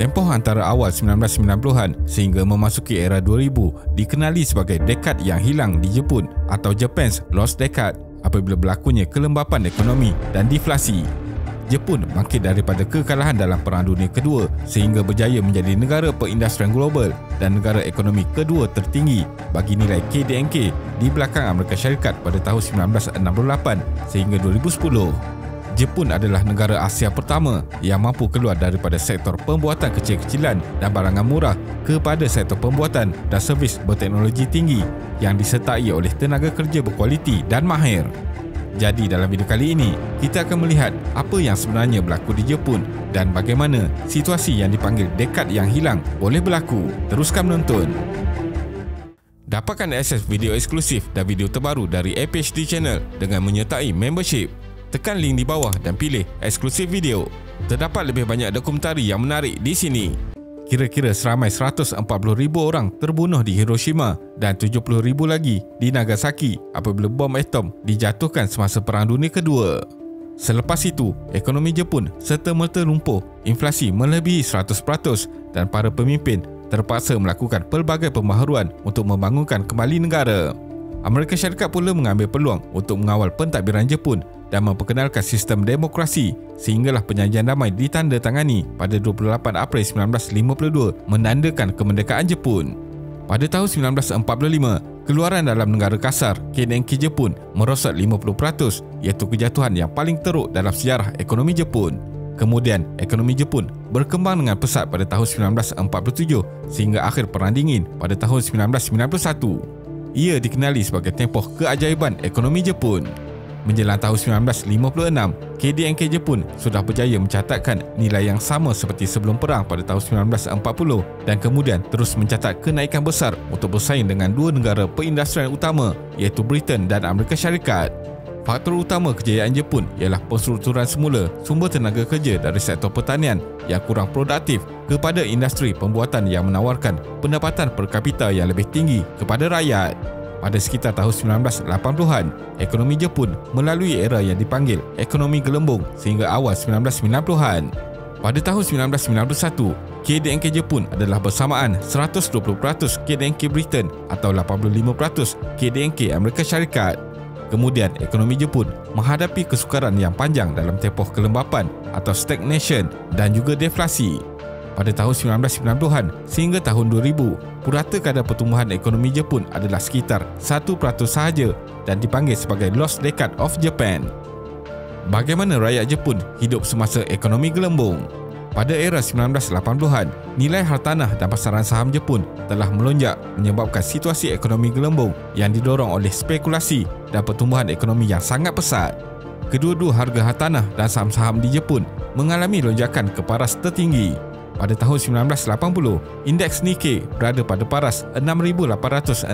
Tempoh antara awal 1990-an sehingga memasuki era 2000 dikenali sebagai dekad yang hilang di Jepun atau Japan's Lost Decade apabila berlakunya kelembapan ekonomi dan deflasi. Jepun bangkit daripada kekalahan dalam Perang Dunia Kedua sehingga berjaya menjadi negara perindustrian global dan negara ekonomi kedua tertinggi bagi nilai KDNK di belakang Amerika Syarikat pada tahun 1968 sehingga 2010. Jepun adalah negara Asia pertama yang mampu keluar daripada sektor pembuatan kecil-kecilan dan barangan murah kepada sektor pembuatan dan servis berteknologi tinggi yang disertai oleh tenaga kerja berkualiti dan mahir. Jadi dalam video kali ini, kita akan melihat apa yang sebenarnya berlaku di Jepun dan bagaimana situasi yang dipanggil dekad yang hilang boleh berlaku. Teruskan menonton. Dapatkan akses video eksklusif dan video terbaru dari APHD Channel dengan menyertai membership. Tekan link di bawah dan pilih eksklusif video. Terdapat lebih banyak dokumentari yang menarik di sini. Kira-kira seramai 140,000 orang terbunuh di Hiroshima dan 70,000 lagi di Nagasaki apabila bom atom dijatuhkan semasa Perang Dunia Kedua. Selepas itu, ekonomi Jepun serta-merta lumpuh, inflasi melebihi 100% dan para pemimpin terpaksa melakukan pelbagai pembaharuan untuk membangunkan kembali negara. Amerika Syarikat pula mengambil peluang untuk mengawal pentadbiran Jepun dan memperkenalkan sistem demokrasi sehinggalah perjanjian damai ditandatangani pada 28 April 1952 menandakan kemerdekaan Jepun. Pada tahun 1945, keluaran dalam negara kasar KDNK Jepun merosot 50% iaitu kejatuhan yang paling teruk dalam sejarah ekonomi Jepun. Kemudian, ekonomi Jepun berkembang dengan pesat pada tahun 1947 sehingga akhir Perang Dingin pada tahun 1991. Ia dikenali sebagai tempoh keajaiban ekonomi Jepun. Menjelang tahun 1956, KDNK Jepun sudah berjaya mencatatkan nilai yang sama seperti sebelum perang pada tahun 1940 dan kemudian terus mencatat kenaikan besar untuk bersaing dengan dua negara perindustrian utama iaitu Britain dan Amerika Syarikat. Faktor utama kejayaan Jepun ialah penstrukturan semula sumber tenaga kerja dari sektor pertanian yang kurang produktif kepada industri pembuatan yang menawarkan pendapatan per kapita yang lebih tinggi kepada rakyat. Pada sekitar tahun 1980-an, ekonomi Jepun melalui era yang dipanggil ekonomi gelembung sehingga awal 1990-an. Pada tahun 1991, KDNK Jepun adalah bersamaan 120% KDNK Britain atau 85% KDNK Amerika Syarikat. Kemudian, ekonomi Jepun menghadapi kesukaran yang panjang dalam tempoh kelembapan atau stagnation dan juga deflasi. Pada tahun 1990-an sehingga tahun 2000, purata kadar pertumbuhan ekonomi Jepun adalah sekitar 1% sahaja dan dipanggil sebagai Lost Decade of Japan. Bagaimana rakyat Jepun hidup semasa ekonomi gelembung? Pada era 1980-an, nilai hartanah dan pasaran saham Jepun telah melonjak menyebabkan situasi ekonomi gelembung yang didorong oleh spekulasi dan pertumbuhan ekonomi yang sangat pesat. Kedua-dua harga hartanah dan saham-saham di Jepun mengalami lonjakan ke paras tertinggi. Pada tahun 1980, indeks Nikkei berada pada paras 6,867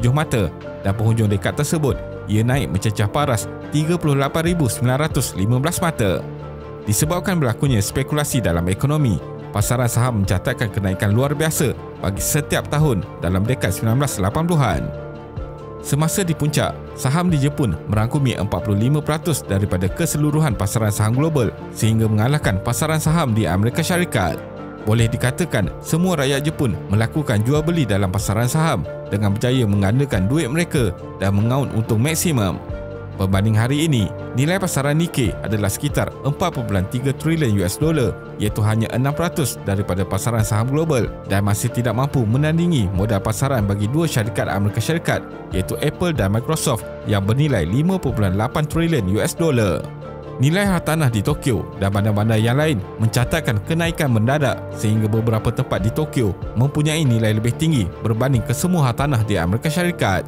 mata dan penghujung dekad tersebut ia naik mencecah paras 38,915 mata. Disebabkan berlakunya spekulasi dalam ekonomi, pasaran saham mencatatkan kenaikan luar biasa bagi setiap tahun dalam dekad 1980-an. Semasa di puncak, saham di Jepun merangkumi 45% daripada keseluruhan pasaran saham global sehingga mengalahkan pasaran saham di Amerika Syarikat. Boleh dikatakan semua rakyat Jepun melakukan jual beli dalam pasaran saham dengan berjaya menggandakan duit mereka dan mengaun untung maksimum. Berbanding hari ini, nilai pasaran Nikkei adalah sekitar 4.3 triliun US dolar iaitu hanya 6% daripada pasaran saham global dan masih tidak mampu menandingi modal pasaran bagi dua syarikat Amerika Syarikat iaitu Apple dan Microsoft yang bernilai 5.8 triliun US dolar. Nilai hartanah di Tokyo dan bandar-bandar yang lain mencatatkan kenaikan mendadak sehingga beberapa tempat di Tokyo mempunyai nilai lebih tinggi berbanding kesemua hartanah di Amerika Syarikat.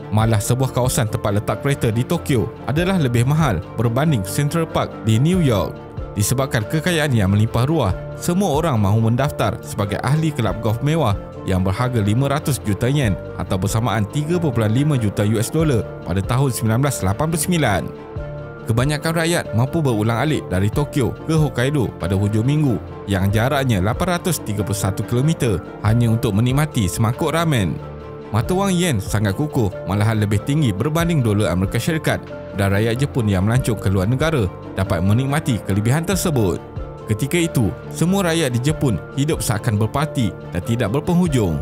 Malah sebuah kawasan tempat letak kereta di Tokyo adalah lebih mahal berbanding Central Park di New York. Disebabkan kekayaan yang melimpah ruah, semua orang mahu mendaftar sebagai ahli kelab golf mewah yang berharga 500 juta yen atau bersamaan 3.5 juta US dolar pada tahun 1989. Kebanyakan rakyat mampu berulang-alik dari Tokyo ke Hokkaido pada hujung minggu yang jaraknya 831 km hanya untuk menikmati semangkuk ramen. Mata wang yen sangat kukuh, malahan lebih tinggi berbanding dolar Amerika Syarikat dan rakyat Jepun yang melancong ke luar negara dapat menikmati kelebihan tersebut. Ketika itu, semua rakyat di Jepun hidup seakan berparti dan tidak berpenghujung.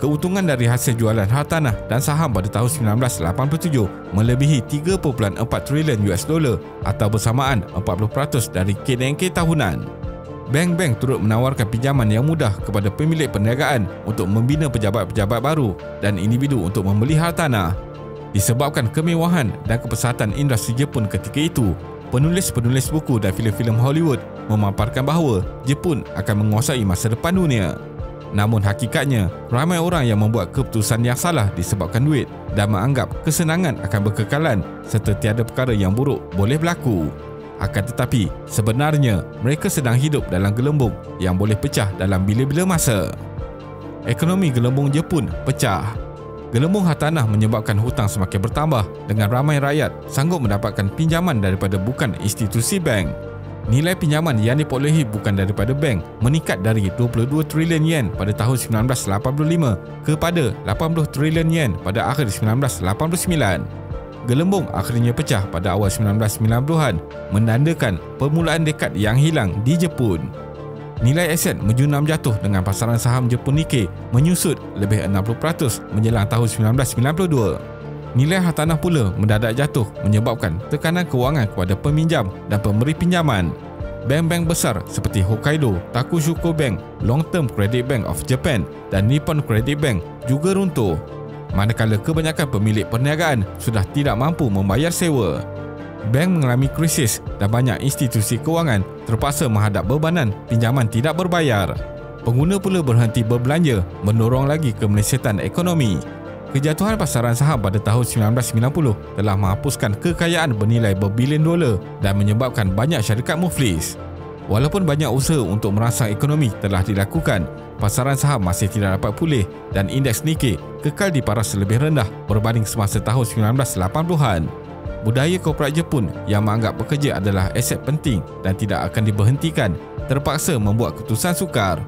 Keuntungan dari hasil jualan hartanah dan saham pada tahun 1987 melebihi 3.4 trilion US dollar atau bersamaan 40% dari KDNK tahunan. Bank-bank turut menawarkan pinjaman yang mudah kepada pemilik perniagaan untuk membina pejabat-pejabat baru dan individu untuk membeli hartanah. Disebabkan kemewahan dan kepesatan industri Jepun ketika itu, penulis-penulis buku dan filem-filem Hollywood memaparkan bahawa Jepun akan menguasai masa depan dunia. Namun hakikatnya, ramai orang yang membuat keputusan yang salah disebabkan duit dan menganggap kesenangan akan berkekalan serta tiada perkara yang buruk boleh berlaku. Akan tetapi, sebenarnya mereka sedang hidup dalam gelembung yang boleh pecah dalam bila-bila masa. Ekonomi gelembung Jepun pecah. Gelembung hartanah menyebabkan hutang semakin bertambah dengan ramai rakyat sanggup mendapatkan pinjaman daripada bukan institusi bank. Nilai pinjaman yang diperolehi bukan daripada bank meningkat dari 22 trilion yen pada tahun 1985 kepada 80 trilion yen pada akhir 1989. Gelembung akhirnya pecah pada awal 1990-an, menandakan permulaan dekad yang hilang di Jepun. Nilai aset menjunam jatuh dengan pasaran saham Jepun Nikkei menyusut lebih 60% menjelang tahun 1992. Nilai hartanah pula mendadak jatuh menyebabkan tekanan kewangan kepada peminjam dan pemberi pinjaman. Bank-bank besar seperti Hokkaido, Takushuko Bank, Long Term Credit Bank of Japan dan Nippon Credit Bank juga runtuh. Manakala kebanyakan pemilik perniagaan sudah tidak mampu membayar sewa. Bank mengalami krisis dan banyak institusi kewangan terpaksa menghadap bebanan pinjaman tidak berbayar. Pengguna pula berhenti berbelanja, mendorong lagi kemelesetan ekonomi. Kejatuhan pasaran saham pada tahun 1990 telah menghapuskan kekayaan bernilai berbilion dolar dan menyebabkan banyak syarikat muflis. Walaupun banyak usaha untuk merangsang ekonomi telah dilakukan, pasaran saham masih tidak dapat pulih dan indeks Nikkei kekal di paras lebih rendah berbanding semasa tahun 1980-an. Budaya korporat Jepun yang menganggap pekerja adalah aset penting dan tidak akan diberhentikan terpaksa membuat keputusan sukar.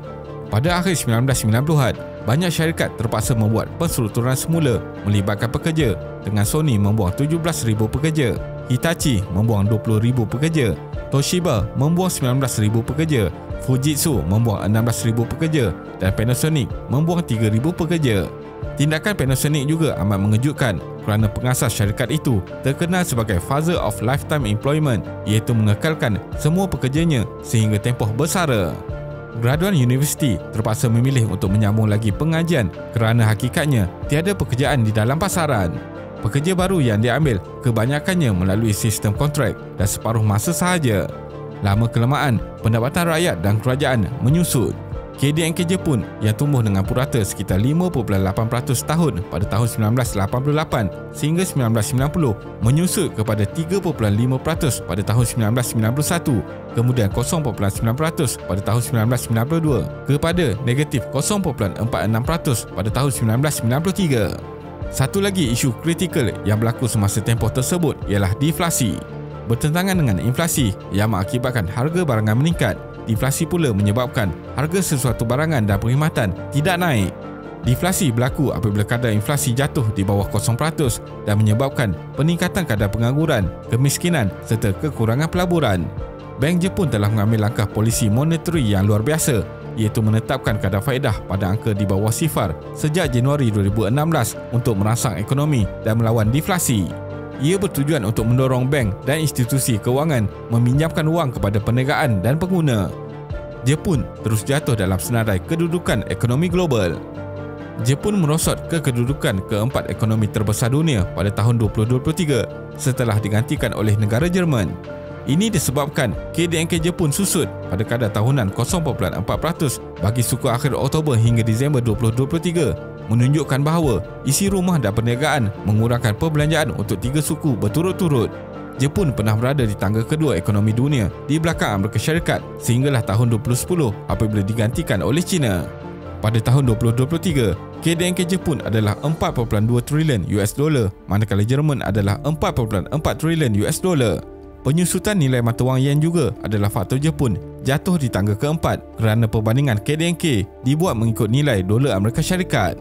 Pada akhir 1990-an, banyak syarikat terpaksa membuat penstrukturan semula melibatkan pekerja, dengan Sony membuang 17,000 pekerja, Hitachi membuang 20,000 pekerja, Toshiba membuang 19,000 pekerja, Fujitsu membuang 16,000 pekerja dan Panasonic membuang 3,000 pekerja. Tindakan Panasonic juga amat mengejutkan kerana pengasas syarikat itu terkenal sebagai father of lifetime employment, iaitu mengekalkan semua pekerjanya sehingga tempoh bersara. Graduan universiti terpaksa memilih untuk menyambung lagi pengajian kerana hakikatnya tiada pekerjaan di dalam pasaran. Pekerja baru yang diambil kebanyakannya melalui sistem kontrak dan separuh masa sahaja. Lama kelamaan, pendapatan rakyat dan kerajaan menyusut. KDNK Jepun yang tumbuh dengan purata sekitar 5.8% tahun pada tahun 1988 sehingga 1990 menyusut kepada 3.5% pada tahun 1991, kemudian 0.9% pada tahun 1992 kepada negatif 0.46% pada tahun 1993. Satu lagi isu kritikal yang berlaku semasa tempoh tersebut ialah deflasi. Bertentangan dengan inflasi yang mengakibatkan harga barangan meningkat, deflasi pula menyebabkan harga sesuatu barangan dan perkhidmatan tidak naik. Deflasi berlaku apabila kadar inflasi jatuh di bawah 0% dan menyebabkan peningkatan kadar pengangguran, kemiskinan serta kekurangan pelaburan. Bank Jepun telah mengambil langkah polisi monetary yang luar biasa, iaitu menetapkan kadar faedah pada angka di bawah sifar sejak Januari 2016 untuk merangsang ekonomi dan melawan deflasi. Ia bertujuan untuk mendorong bank dan institusi kewangan meminjamkan wang kepada perniagaan dan pengguna. Jepun terus jatuh dalam senarai kedudukan ekonomi global. Jepun merosot ke kedudukan keempat ekonomi terbesar dunia pada tahun 2023 setelah digantikan oleh negara Jerman. Ini disebabkan KDNK Jepun susut pada kadar tahunan 0.4% bagi suku akhir Oktober hingga Disember 2023, menunjukkan bahawa isi rumah dan perniagaan mengurangkan perbelanjaan untuk 3 suku berturut-turut. Jepun pernah berada di tangga kedua ekonomi dunia di belakang Amerika Syarikat sehinggalah tahun 2010 apabila digantikan oleh China. Pada tahun 2023, KDNK Jepun adalah 4.2 trilion US dollar, manakala Jerman adalah 4.4 trilion US dollar. Penyusutan nilai mata wang yen juga adalah faktor Jepun jatuh di tangga keempat kerana perbandingan KDNK dibuat mengikut nilai dolar Amerika Syarikat.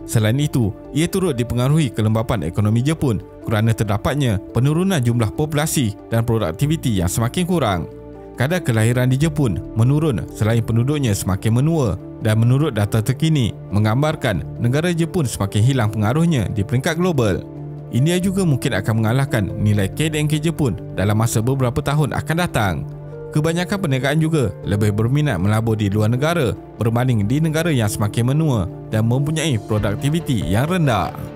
Selain itu, ia turut dipengaruhi kelembapan ekonomi Jepun kerana terdapatnya penurunan jumlah populasi dan produktiviti yang semakin kurang. kadar kelahiran di Jepun menurun selain penduduknya semakin menua, dan menurut data terkini menggambarkan negara Jepun semakin hilang pengaruhnya di peringkat global. India juga mungkin akan mengalahkan nilai KDNK Jepun dalam masa beberapa tahun akan datang. Kebanyakan perniagaan juga lebih berminat melabur di luar negara berbanding di negara yang semakin menua dan mempunyai produktiviti yang rendah.